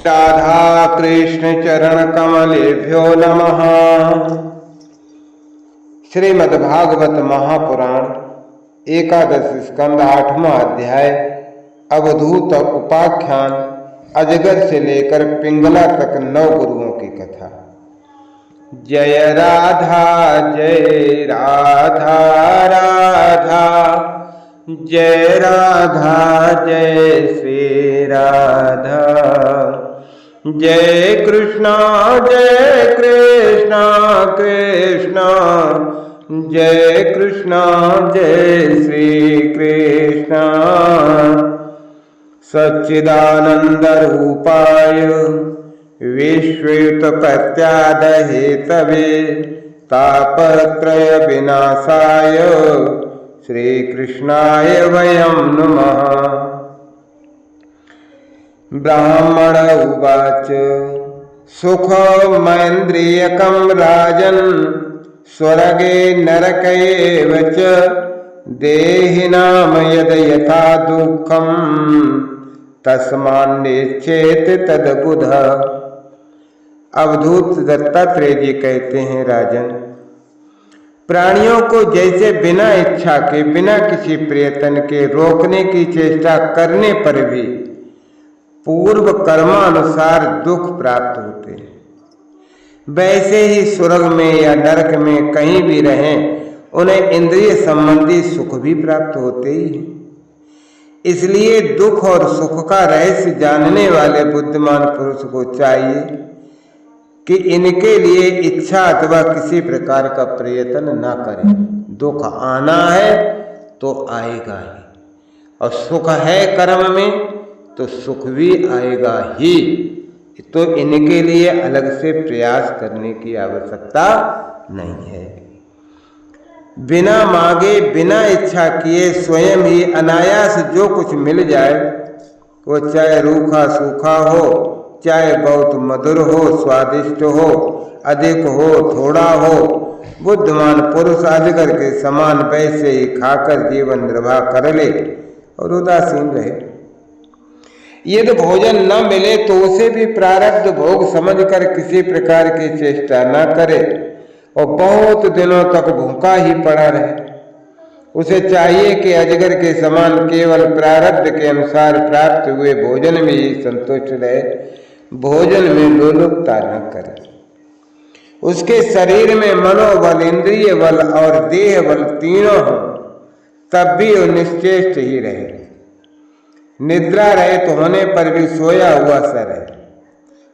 राधा कृष्ण चरण कमलेभ्यो नमः। श्रीमद्भागवत महापुराण एकादश स्कंद 8वां अध्याय अवधूत उपाख्यान अजगर से लेकर पिंगला तक 9 गुरुओं की कथा। जय राधा जय राधा राधा जय राधा जय श्री राधा जय कृष्णा कृष्णा जय कृष्णा जय श्री कृष्णा। सच्चिदानंद रूपाय विश्वयुत प्रत्याद हेतवे तापत्रय विनाशाय श्री कृष्णाय वयं नमः। ब्राह्मण उवाच सुखमैन्द्रियकं राजन् स्वर्गे नरकैव च देहिनां यद् यथा दुःखं तस्मान्नेच्छेत् तद्बुध। अवधूत दत्तात्रेय जी कहते हैं, राजन, प्राणियों को जैसे बिना इच्छा के बिना किसी प्रयत्न के रोकने की चेष्टा करने पर भी पूर्व कर्मानुसार दुख प्राप्त होते हैं, वैसे ही स्वर्ग में या नरक में कहीं भी रहें उन्हें इंद्रिय संबंधी सुख भी प्राप्त होते ही हैं। इसलिए दुख और सुख का रहस्य जानने वाले बुद्धिमान पुरुष को चाहिए कि इनके लिए इच्छा अथवा किसी प्रकार का प्रयत्न न करें। दुख आना है तो आएगा ही, और सुख है कर्म में तो सुख भी आएगा ही, तो इनके लिए अलग से प्रयास करने की आवश्यकता नहीं है। बिना मांगे बिना इच्छा किए स्वयं ही अनायास जो कुछ मिल जाए, वो चाहे रूखा सूखा हो, चाहे बहुत मधुर हो, स्वादिष्ट हो, अधिक हो, थोड़ा हो, बुद्धिमान पुरुष अजगर के समान वैसे ही खाकर जीवन निर्वाह कर ले और उदासीन रहे। यदि भोजन न मिले तो उसे भी प्रारब्ध भोग समझकर किसी प्रकार की चेष्टा न करे और बहुत दिनों तक भूखा ही पड़ा रहे। उसे चाहिए कि अजगर के समान केवल प्रारब्ध के अनुसार प्राप्त हुए भोजन में ही संतुष्ट रहे, भोजन में लोलुपता न करे। उसके शरीर में मनोबल, इंद्रिय बल और देह बल तीनों हो, तब भी वो निश्चेष्ट ही रहे। निद्रा रहित होने पर भी सोया हुआ सा रहे,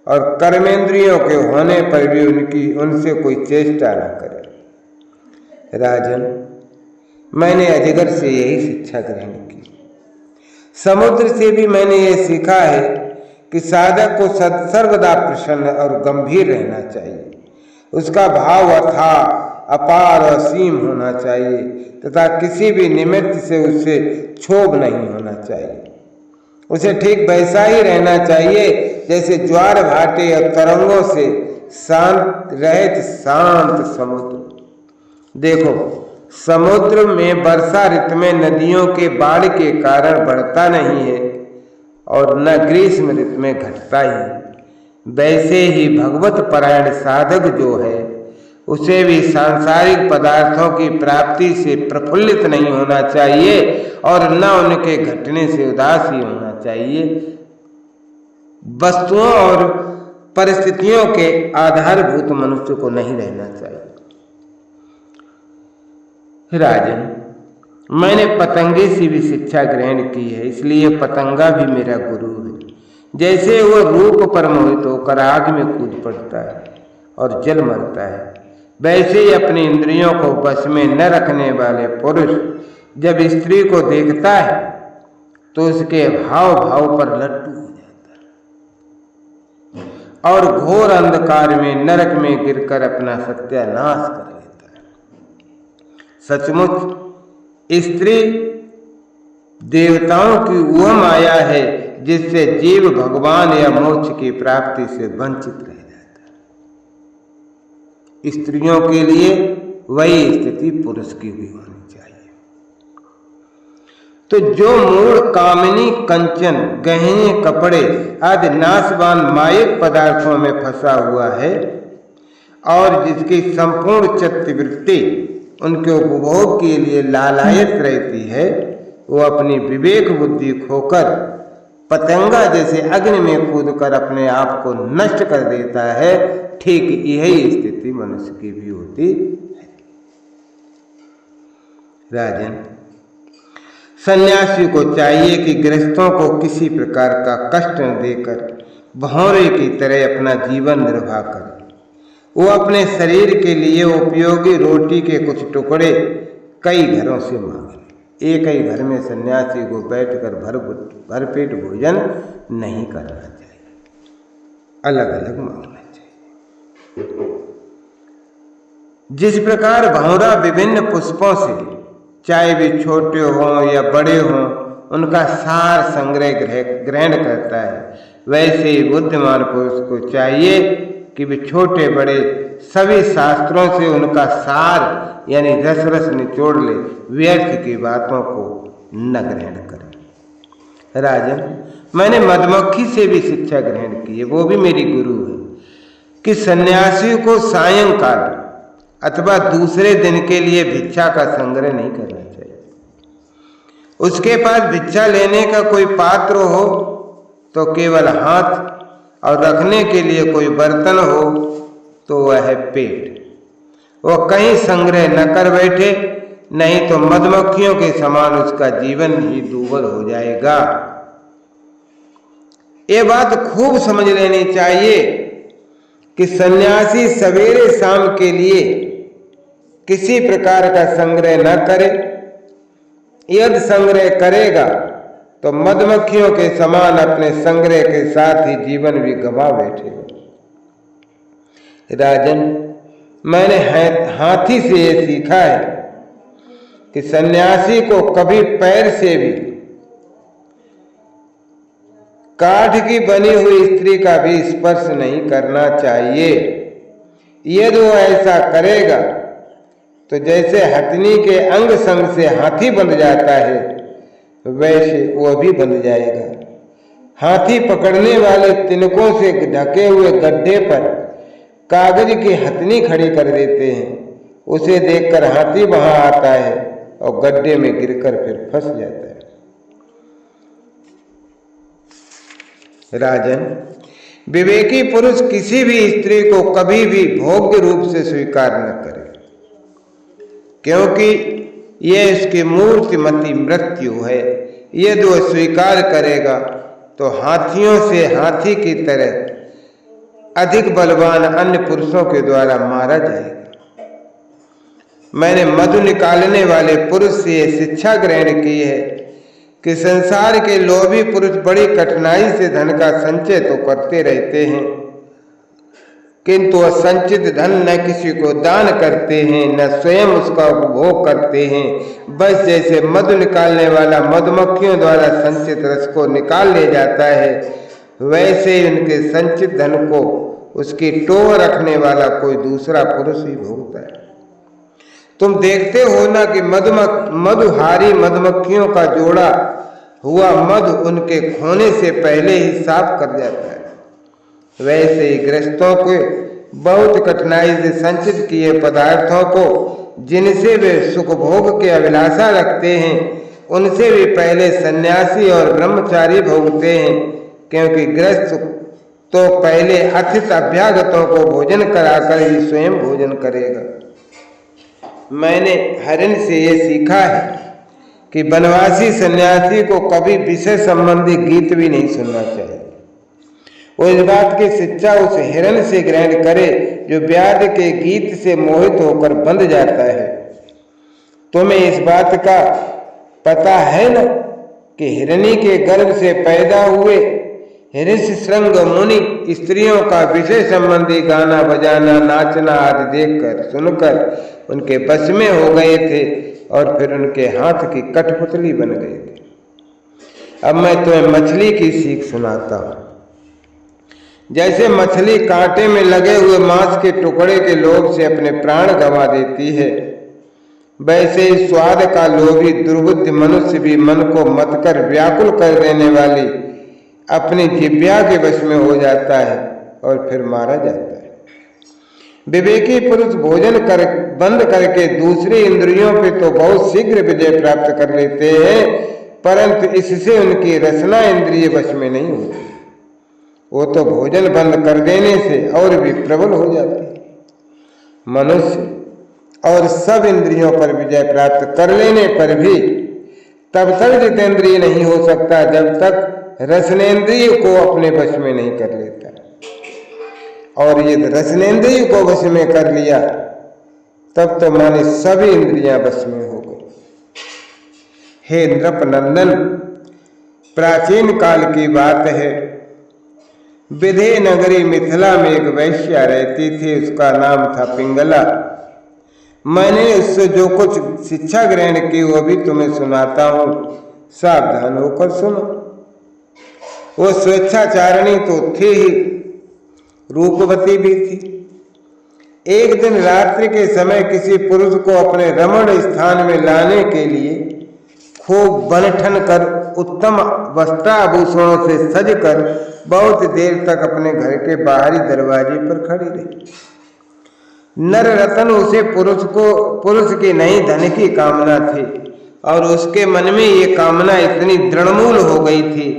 और कर्मेंद्रियों के होने पर भी उनसे कोई चेष्टा न करे। राजन, मैंने अजगर से यही शिक्षा ग्रहण की। समुद्र से भी मैंने ये सीखा है कि साधक को सर्वदा प्रसन्न और गंभीर रहना चाहिए। उसका भाव अथाह, अपार और असीम होना चाहिए तथा किसी भी निमित्त से उससे क्षोभ नहीं होना चाहिए। उसे ठीक वैसा ही रहना चाहिए जैसे ज्वार भाटे और तरंगों से शांत रहित शांत समुद्र। देखो, समुद्र में वर्षा ऋतु में नदियों के बाढ़ के कारण बढ़ता नहीं है और न ग्रीष्म ऋतु में घटता ही। वैसे ही भगवत परायण साधक जो है उसे भी सांसारिक पदार्थों की प्राप्ति से प्रफुल्लित नहीं होना चाहिए और न उनके घटने से उदास ही होना चाहिए। वस्तुओं और परिस्थितियों के आधारभूत मनुष्य को नहीं रहना चाहिए। राजन, मैंने पतंगे से भी शिक्षा ग्रहण की है, इसलिए पतंगा भी मेरा गुरु है। जैसे वह रूप पर मोहित होकर आग में कूद पड़ता है और जल मरता है, वैसे ही अपनी इंद्रियों को बस में न रखने वाले पुरुष जब स्त्री को देखता है तो उसके भाव भाव पर लट्टू हो जाता है और घोर अंधकार में नरक में गिरकर अपना सत्यानाश कर लेता है। सचमुच स्त्री देवताओं की वह माया है जिससे जीव भगवान या मोक्ष की प्राप्ति से वंचित रह जाता है। स्त्रियों के लिए वही स्थिति पुरुष की भी होनी चाहिए। तो जो मूढ़ कामिनी कंचन गहने कपड़े आदि नाशवान मायिक पदार्थों में फंसा हुआ है और जिसकी संपूर्ण चित्तवृत्ति उनके उपभोग के लिए लालायत रहती है, वो अपनी विवेक बुद्धि खोकर पतंगा जैसे अग्नि में कूदकर अपने आप को नष्ट कर देता है। ठीक यही स्थिति मनुष्य की भी होती है। राजन, सन्यासी को चाहिए कि गृहस्थों को किसी प्रकार का कष्ट न देकर भौरे की तरह अपना जीवन निर्वाह करे। वो अपने शरीर के लिए उपयोगी रोटी के कुछ टुकड़े कई घरों से मांगे। एक ही घर में सन्यासी को बैठकर भरपेट भोजन नहीं करना चाहिए, अलग अलग मांगना चाहिए। जिस प्रकार भौरा विभिन्न पुष्पों से, चाहे वे छोटे हों या बड़े हों, उनका सार संग्रह ग्रहण करता है, वैसे ही बुद्धिमान पुरुष को चाहिए कि वे छोटे बड़े सभी शास्त्रों से उनका सार यानी रस रस निचोड़ ले, व्यर्थ की बातों को न ग्रहण करें। राजन, मैंने मधुमक्खी से भी शिक्षा ग्रहण की है, वो भी मेरी गुरु है, कि सन्यासी को सायंकाल अथवा दूसरे दिन के लिए भिक्षा का संग्रह नहीं करना चाहिए। उसके पास भिक्षा लेने का कोई पात्र हो तो केवल हाथ, और रखने के लिए कोई बर्तन हो तो वह है पेट। वो कहीं संग्रह न कर बैठे, नहीं तो मधुमक्खियों के समान उसका जीवन ही दूभर हो जाएगा। ये बात खूब समझ लेनी चाहिए कि सन्यासी सवेरे शाम के लिए किसी प्रकार का संग्रह न करे। यदि संग्रह करेगा तो मधुमक्खियों के समान अपने संग्रह के साथ ही जीवन भी गंवा बैठेगा। राजन, मैंने हाथी से ये सीखा है कि सन्यासी को कभी पैर से भी काठ की बनी हुई स्त्री का भी स्पर्श नहीं करना चाहिए। यदि वो ऐसा करेगा तो जैसे हथनी के अंग संग से हाथी बन जाता है, वैसे वो भी बन जाएगा। हाथी पकड़ने वाले तिनकों से ढके हुए गड्ढे पर कागज की हथनी खड़ी कर देते हैं। उसे देखकर हाथी वहां आता है और गड्ढे में गिरकर फिर फंस जाता है। राजन, विवेकी पुरुष किसी भी स्त्री को कभी भी भोग्य रूप से स्वीकार न करे, क्योंकि यह इसकी मूर्तिमती मृत्यु है। यदि वह स्वीकार करेगा तो हाथियों से हाथी की तरह अधिक बलवान अन्य पुरुषों के द्वारा मारा जाएगा। मैंने मधु निकालने वाले पुरुष से यह शिक्षा ग्रहण की है कि संसार के लोभी पुरुष बड़ी कठिनाई से धन का संचय तो करते रहते हैं, किंतु वह संचित धन न किसी को दान करते हैं, न स्वयं उसका उपभोग करते हैं। बस जैसे मधु निकालने वाला मधुमक्खियों द्वारा संचित रस को निकाल ले जाता है, वैसे ही उनके संचित धन को उसकी टोह रखने वाला कोई दूसरा पुरुष ही भोगता है। तुम देखते हो ना कि मधुहारी मधुमक्खियों का जोड़ा हुआ मधु उनके खोने से पहले ही साफ कर जाता है। वैसे ही गृहस्थों को बहुत कठिनाई से संचित किए पदार्थों को, जिनसे वे सुख भोग के अभिलाषा रखते हैं, उनसे भी पहले सन्यासी और ब्रह्मचारी भोगते हैं, क्योंकि गृहस्थ तो पहले अतिथि अभ्यागतों को भोजन कराकर ही स्वयं भोजन करेगा। मैंने हरिण से ये सीखा है कि वनवासी सन्यासी को कभी विषय संबंधी गीत भी नहीं सुनना चाहिए। वो इस बात की शिक्षा उस हिरण से ग्रहण करे जो व्याध के गीत से मोहित होकर बंध जाता है। तुम्हें इस बात का पता है न कि हिरणी के गर्भ से पैदा हुए ऋषि श्रृंग मुनि स्त्रियों का विषय संबंधी गाना बजाना नाचना आदि देखकर सुनकर उनके बस में हो गए थे और फिर उनके हाथ की कठपुतली बन गए थे। अब मैं तुम्हें मछली की सीख सुनाता हूं। जैसे मछली कांटे में लगे हुए मांस के टुकड़े के लोभ से अपने प्राण गंवा देती है, वैसे ही स्वाद का लोभी दुर्बुद्धि मनुष्य भी मन को मत कर व्याकुल कर देने वाली अपनी जिह्वा के वश में हो जाता है और फिर मारा जाता है। विवेकी पुरुष भोजन बंद करके दूसरी इंद्रियों पे तो बहुत शीघ्र विजय प्राप्त कर लेते हैं, परंतु इससे उनकी रसना इंद्रिय वश में नहीं होती। वो तो भोजन बंद कर देने से और भी प्रबल हो जाते हैं। मनुष्य और सब इंद्रियों पर विजय प्राप्त कर लेने पर भी तब तक जितेंद्रिय नहीं हो सकता जब तक रसनेन्द्रिय को अपने वश में नहीं कर लेता। और ये रसनेन्द्रिय को वश में कर लिया तब तो माने सभी इंद्रियां वश में हो गई। हे नृपनंदन, प्राचीन काल की बात है। विधेय नगरी मिथिला में एक वैश्या रहती थी, उसका नाम था पिंगला। मैंने उससे जो कुछ शिक्षा ग्रहण की वो भी तुम्हें सुनाता हूं, सावधान होकर सुनो। वो स्वेच्छाचारिणी तो थी ही, रूपवती भी थी। एक दिन रात्रि के समय किसी पुरुष को अपने रमण स्थान में लाने के लिए खूब बनठन कर उत्तम वस्त्राभूषणों से सज कर बहुत देर तक अपने घर के बाहरी दरवाजे पर खड़ी रही। नर रतन उसे पुरुष की नहीं धन की कामना थी और उसके मन में ये कामना इतनी दृढ़मूल हो गई थी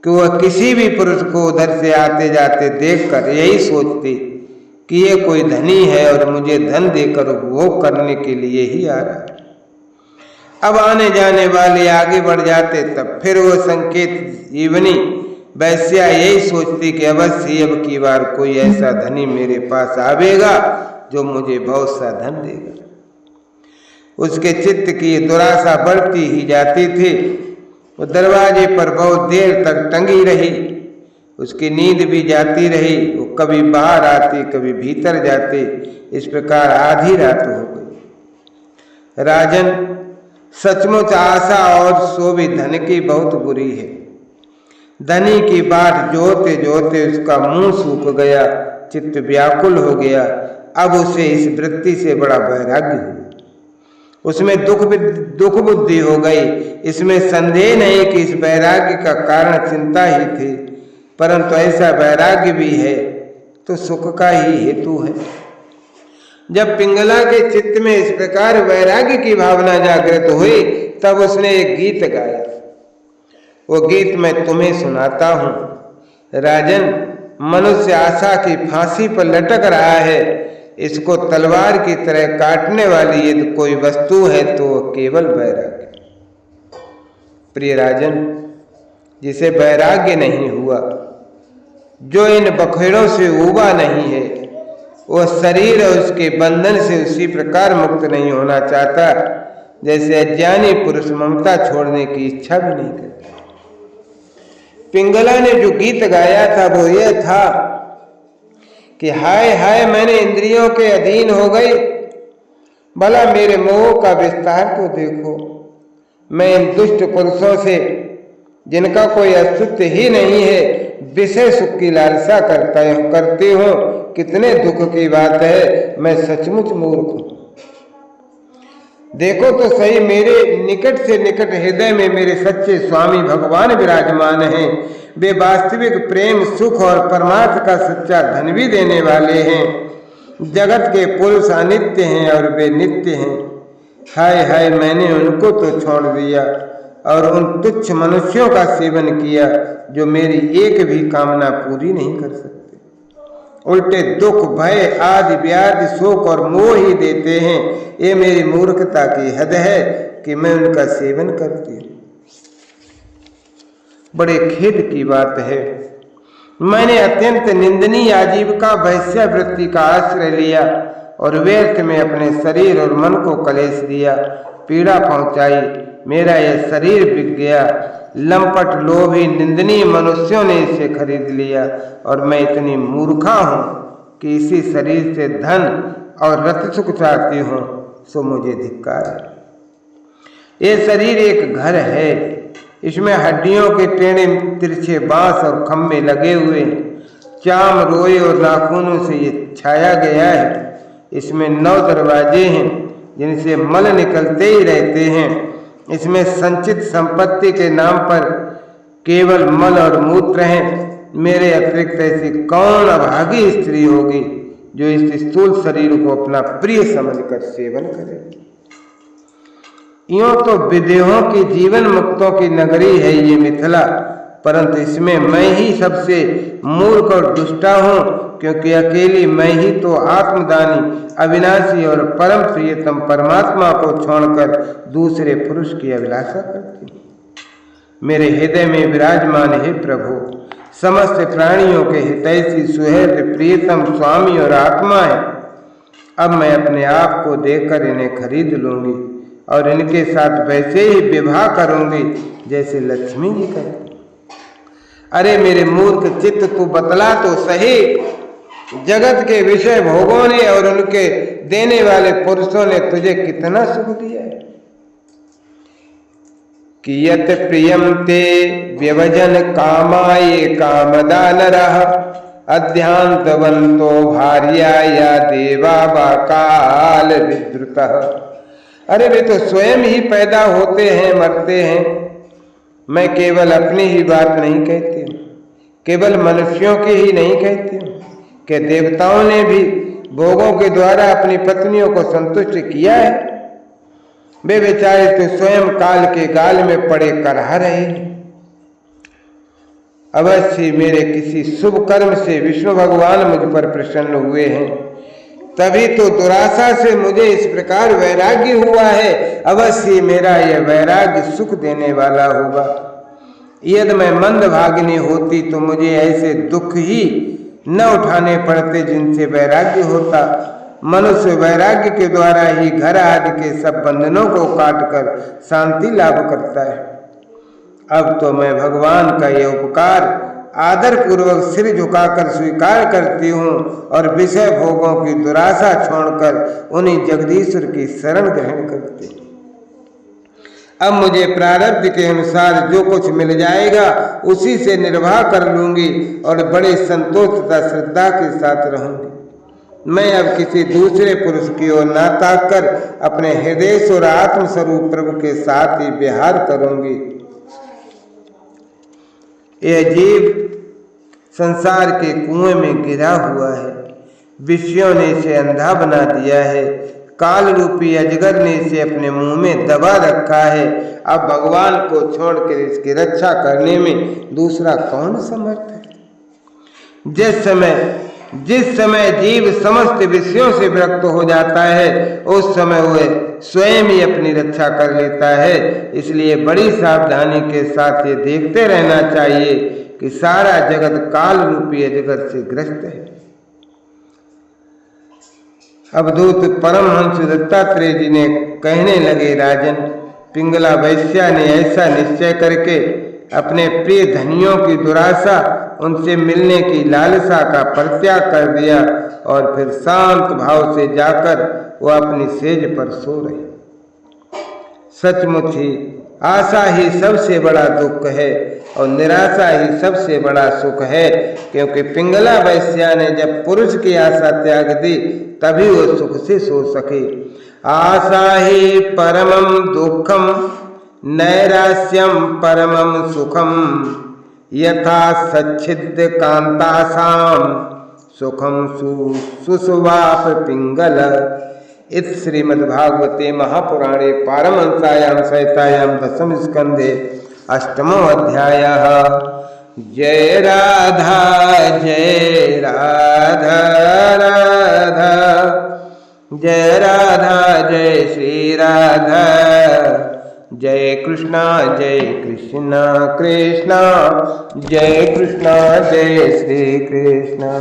कि वह किसी भी पुरुष को उधर से आते जाते देखकर यही सोचती कि ये कोई धनी है और मुझे धन देकर उपभोग करने के लिए ही आ रहा है। अब आने जाने वाले आगे बढ़ जाते तब फिर वो संकेत जीवनी वैश्या यही सोचती कि अवश्य अब की बार कोई ऐसा धनी मेरे पास आवेगा जो मुझे बहुत सा धन देगा। उसके चित्त की दुराशा बढ़ती ही जाती थी। वो दरवाजे पर बहुत देर तक टंगी रही, उसकी नींद भी जाती रही। वो कभी बाहर आती कभी भीतर जाती, इस प्रकार आधी रात हो गई। राजन, सचमुच आशा और सो भी धन की बहुत बुरी है। धनी की बाट जोते जोते उसका मुंह सूख गया, चित्त व्याकुल हो गया। अब उसे इस वृत्ति से बड़ा वैराग्य हुआ, उसमें दुख बुद्धि हो गई। इसमें संदेह नहीं कि इस वैराग्य का कारण चिंता ही थी, परंतु ऐसा वैराग्य भी है तो सुख का ही हेतु है। जब पिंगला के चित्त में इस प्रकार वैराग्य की भावना जागृत हुई तब उसने एक गीत गाया। वो गीत मैं तुम्हें सुनाता हूं। राजन, मनुष्य आशा की फांसी पर लटक रहा है। इसको तलवार की तरह काटने वाली यदि कोई वस्तु है तो केवल वैराग्य। प्रिय राजन, जिसे वैराग्य नहीं हुआ, जो इन बखेड़ों से उबा नहीं है, वह शरीर और उसके बंधन से उसी प्रकार मुक्त नहीं होना चाहता जैसे अज्ञानी पुरुष ममता छोड़ने की इच्छा भी नहीं करता। पिंगला ने जो गीत गाया था वो यह था कि हाय हाय मैंने इंद्रियों के अधीन हो गई, भला मेरे मोह का विस्तार को देखो। मैं इन दुष्ट पुरुषों से जिनका कोई अस्तित्व ही नहीं है विषय सुख की लालसा करते हो। कितने दुख की बात है, मैं सचमुच मूर्ख हूं। देखो तो सही, मेरे निकट से निकट हृदय में मेरे सच्चे स्वामी भगवान विराजमान हैं। वे वास्तविक प्रेम सुख और परमार्थ का सच्चा धन भी देने वाले हैं। जगत के पुरुष अनित्य हैं और वे नित्य हैं। हाय हाय मैंने उनको तो छोड़ दिया और उन तुच्छ मनुष्यों का सेवन किया जो मेरी एक भी कामना पूरी नहीं कर सकते। उल्टे दुख भय आदि व्याधि शोक और मोह ही देते हैं। ये मेरी मूर्खता की हद है कि मैं उनका सेवन करती हूँ। बड़े खेद की बात है, मैंने अत्यंत निंदनीय आजीविका वैश्यावृत्ति का आश्रय लिया और व्यर्थ में अपने शरीर और मन को क्लेश दिया, पीड़ा पहुंचाई। मेरा यह शरीर बिक गया। लंपट लोभी निंदनीय मनुष्यों ने इसे खरीद लिया और मैं इतनी मूर्खा हूं कि इसी शरीर से धन और रत सुख चाहती हूं, सो मुझे धिक्कार है। ये शरीर एक घर है, इसमें हड्डियों के टेढ़े तिरछे बांस और खम्भे लगे हुए हैं। चाम रोए और नाखूनों से ये छाया गया है। इसमें 9 दरवाजे हैं जिनसे मल निकलते ही रहते हैं। इसमें संचित संपत्ति के नाम पर केवल मल और मूत्र हैं। मेरे अतिरिक्त ऐसी कौन अभागी स्त्री होगी जो इस स्थूल शरीर को अपना प्रिय समझकर सेवन करेगी। यूं तो विदेहों की जीवन मुक्तों की नगरी है ये मिथिला, परंतु इसमें मैं ही सबसे मूर्ख और दुष्टा हूँ, क्योंकि अकेली मैं ही तो आत्मदानी, अविनाशी और परम प्रियतम परमात्मा को छोड़कर दूसरे पुरुष की अभिलाषा करती हूँ। मेरे हृदय में विराजमान है प्रभु, समस्त प्राणियों के हितैषी सुहृद प्रियतम स्वामी और आत्मा है। अब मैं अपने आप को देकर इन्हें खरीद लूंगी और इनके साथ वैसे ही विवाह करूंगी जैसे लक्ष्मी जी करती। अरे मेरे मूर्ख चित्त, तू बतला तो सही, जगत के विषय भोगों ने और उनके देने वाले पुरुषों ने तुझे कितना सुख दिया है। कियत प्रियम ते व्यवजन कामाये कामदानरः अध्यांतवंतो भार्या या देवा वा काल विद्रुतः। अरे वे तो स्वयं ही पैदा होते हैं, मरते हैं। मैं केवल अपनी ही बात नहीं कहती हूँ, केवल मनुष्यों की ही नहीं कहती हूँ कि देवताओं ने भी भोगों के द्वारा अपनी पत्नियों को संतुष्ट किया है। वे बेचारे तो स्वयं काल के गाल में पड़े करहा रहे। अवश्य मेरे किसी शुभ कर्म से विष्णु भगवान मुझ पर प्रसन्न हुए हैं, तभी तो दुराशा से मुझे इस प्रकार वैराग्य हुआ है। अवश्य मेरा यह वैराग्य सुख देने वाला होगा। यदि मैं मंदभागिनी होती तो मुझे ऐसे दुख ही न उठाने पड़ते जिनसे वैराग्य होता। मनुष्य वैराग्य के द्वारा ही घर आदि के सब बंधनों को काटकर शांति लाभ करता है। अब तो मैं भगवान का यह उपकार आदर पूर्वक सिर झुकाकर स्वीकार करती हूँ और विषय भोगों की दुराशा छोड़कर उन्हीं जगदीश्वर की शरण ग्रहण करती हूँ। अब मुझे प्रारब्ध के अनुसार जो कुछ मिल जाएगा उसी से निर्वाह कर लूंगी और बड़े संतोष तथा श्रद्धा के साथ रहूंगी। मैं अब किसी दूसरे पुरुष की ओर न ताककर अपने हृदय और आत्मस्वरूप प्रभु के साथ ही विहार करूंगी। यह जीव संसार के कुएं में गिरा हुआ है, विषयों ने इसे अंधा बना दिया है, काल रूपी अजगर ने इसे अपने मुंह में दबा रखा है। अब भगवान को छोड़कर इसकी रक्षा करने में दूसरा कौन समर्थ है। जिस समय जीव समस्त विषयों से विरक्त हो जाता है उस समय वह स्वयं ही अपनी रक्षा कर लेता है। इसलिए बड़ी सावधानी के साथ ये देखते रहना चाहिए कि सारा जगत काल रूपी अजगर से ग्रस्त है। अवधूत परमहंस दत्तात्रेय जी ने कहने लगे, राजन, पिंगला वैश्या ने ऐसा निश्चय करके अपने प्रिय धनियों की दुराशा, उनसे मिलने की लालसा का परित्याग कर दिया और फिर शांत भाव से जाकर वह अपनी सेज पर सो रही। सचमुच ही आशा ही सबसे बड़ा दुख है और निराशा ही सबसे बड़ा सुख है, क्योंकि पिंगला वैश्या ने जब पुरुष की आशा त्याग दी तभी वो सुख से सो सके। आशा ही परमम दुखम नैराश्यम परमम सुखम यथा सच्छिद्र कांतासाम सुखम सुसुवाप पिंगल। इत श्रीमद्भागवते महापुराणे पारमहंसायां संहितायां दशम स्कंदे अष्टमो अध्यायः। जय राधा जय राधा राधा जय राधा जय श्री राधा जय कृष्णा कृष्णा जय कृष्णा जय श्री कृष्णा।